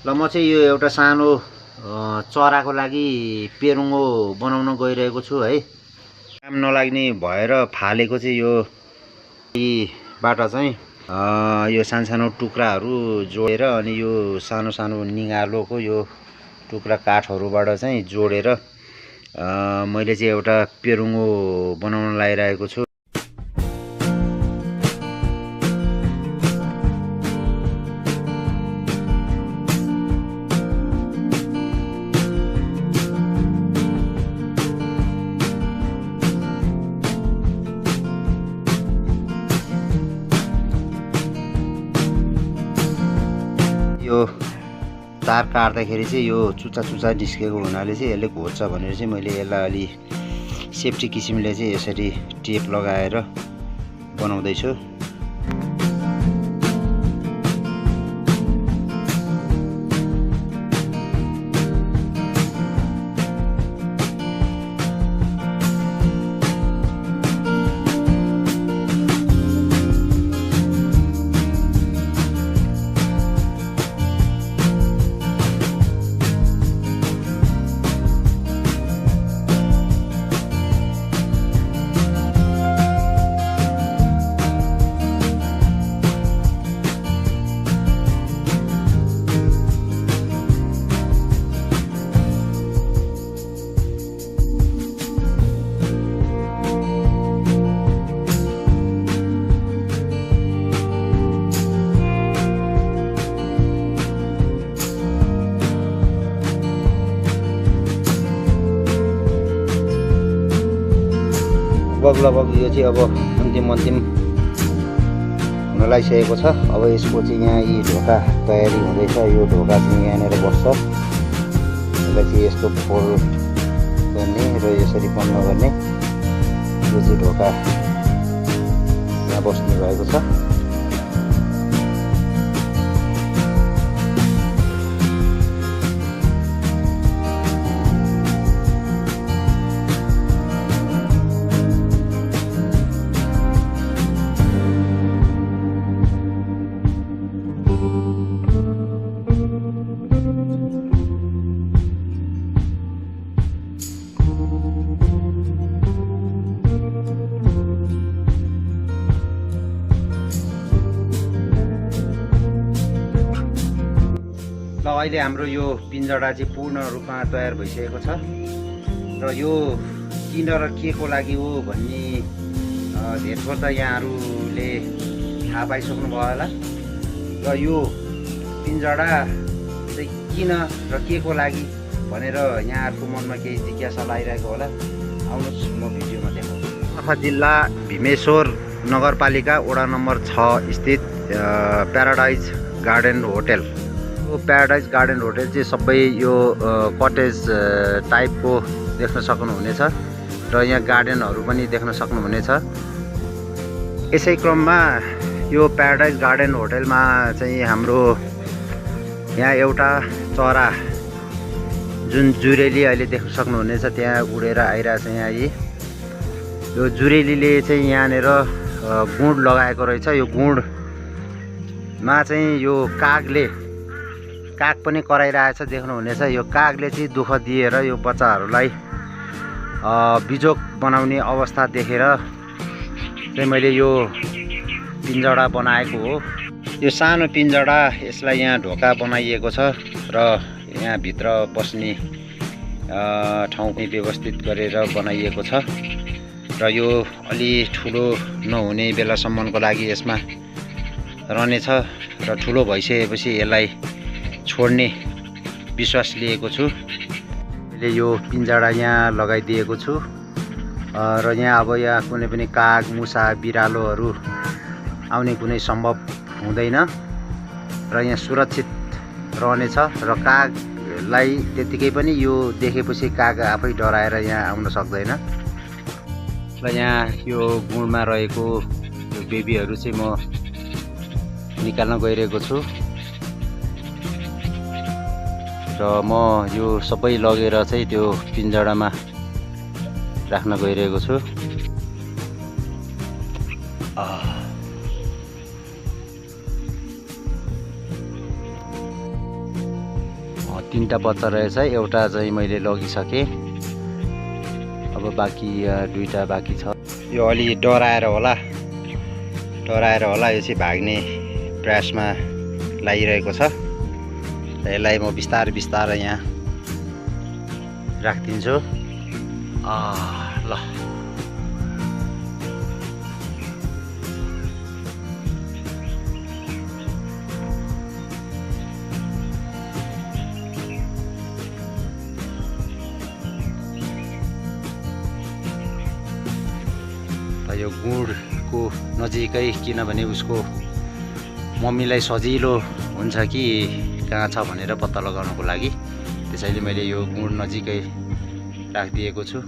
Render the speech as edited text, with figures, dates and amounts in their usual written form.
ल म चाहिँ यो एउटा सानो चराको लागि पेरुङ्गो बनाउन गइरहेको छु है। काम नलाग्ने भएर फालेको चाहिँ यो बाट चाहिँ यो सानो टुक्राहरू जोडेर अनि यो सानो निगालोको यो टुक्रा काठहरूबाट चाहिँ जोडेर मैले चाहिँ एउटा पेरुङ्गो बनाउन लागिरहेको छु। यो तार काट्दाखेरि चाहिँ यो चुच्चा निस्केको हुनाले चाहिँ यसले घोच्छ भनेर चाहिँ मैले यसलाई अलि सेफ्टी किसिमले चाहिँ यसरी टेप लगाएर बनाउँदैछु। लगभग यो चाहिँ अब अन्तिम हुन लागिसकेको छ। अब यसको चाहिँ यहाँ यी ढोका तयारी हुँदैछ। यो ढोका चाहिँ यहाँनिर बस्छ। यसलाई चाहिँ यस्तो फोल्ड गर्ने र यसरी बन्द गर्ने। यो चाहिँ ढोका यहाँ बस्ने भएको छ। अहिले हाम्रो यो पिञ्जरा चाहिँ पूर्ण रूपमा तयार भइसकेको छ र यो किन र के को लागि हो भन्ने धेरथोर त यहाँहरूले थाहा पाइसक्नु भयो होला। र यो पिञ्जरा चाहिँ किन र के को लागि भनेर यहाँहरूको मनमा केही जिज्ञासा लागिरहेको होला। आउनुहोस् म भिडियोमा देखाउँछु। कठुवा जिल्ला भीमेश्वर नगरपालिका वडा नम्बर 6 स्थित paradise garden hotel. Paradise garden hotel चाहिँ सबै यो कटेज टाइपको देख्न सक्नुहुनेछ र यहाँ गार्डनहरू पनि देख्न सक्नुहुनेछ। यसै क्रममा यो प्याराडाइज गार्डन होटलमा चाहिँ हाम्रो यहाँ एउटा चरा जुन जुरेली अहिले देख्न सक्नुहुनेछ त्यहाँ उडेर आइरहेछ। यहाँ यो जुरेलीले चाहिँ यहाँनिर गुँड लगाएको रहेछ। यो गुँडमा चाहिँ यो काग पनि कराइरहेछ देख्नुहुनेछ। यो कागले चाहिँ दुःख दिएर यो बच्चाहरूलाई बिजोग बनाउने अवस्था देखेर चाहिँ मैले यो पिञ्जरा बनाएको हो। यो सानो पिञ्जरा यसलाई यहाँ ढोका बनाइएको छ र यहाँ भित्र बस्ने ठाउँ पनि व्यवस्थित गरेर बनाइएको छ र यो अलि ठुलो नहुने बेलासम्मको लागि यसमा रहनेछ र ठुलो भइसकेपछि यसलाई छोड्ने विश्वास लिएको छु। मैले यो पिञ्जरा यहाँ लगाइदिएको छु र यहाँ अब यहाँ कुनै पनि काग मुसा बिरालोहरू आउने कुनै सम्भव हुँदैन र यहाँ सुरक्षित रहनेछ र कागलाई त्यतिकै पनि यो देखेपछि काग आफै डराएर यहाँ आउन सक्दैन। र यहाँ यो गुँडमा रहेको यो बेबीहरू चाहिँ म निकाल्न गइरहेको छु र म यो सबै लगेर चाहिँ त्यो पिञ्जरामा राख्न गइरहेको छु। 3टा बच्चा रहेछ, एउटा चाहिँ मैले लगिसकेँ। अब बाँकी 2टा बाँकी छ। यो अलि डराएर होला यो चाहिँ भाग्ने प्रयासमा लागिरहेको छ। यसलाई म बिस्तारै बिस्तारै यहाँ राखिदिन्छु। ल यो गुँडको नजिकै, किनभने उसको मम्मीलाई सजिलो हुन्छ कि कहाँ छ भनेर पत्ता लगाउनको लागि, त्यसैले मैले यो गुँड नजिकै राखिदिएको छु।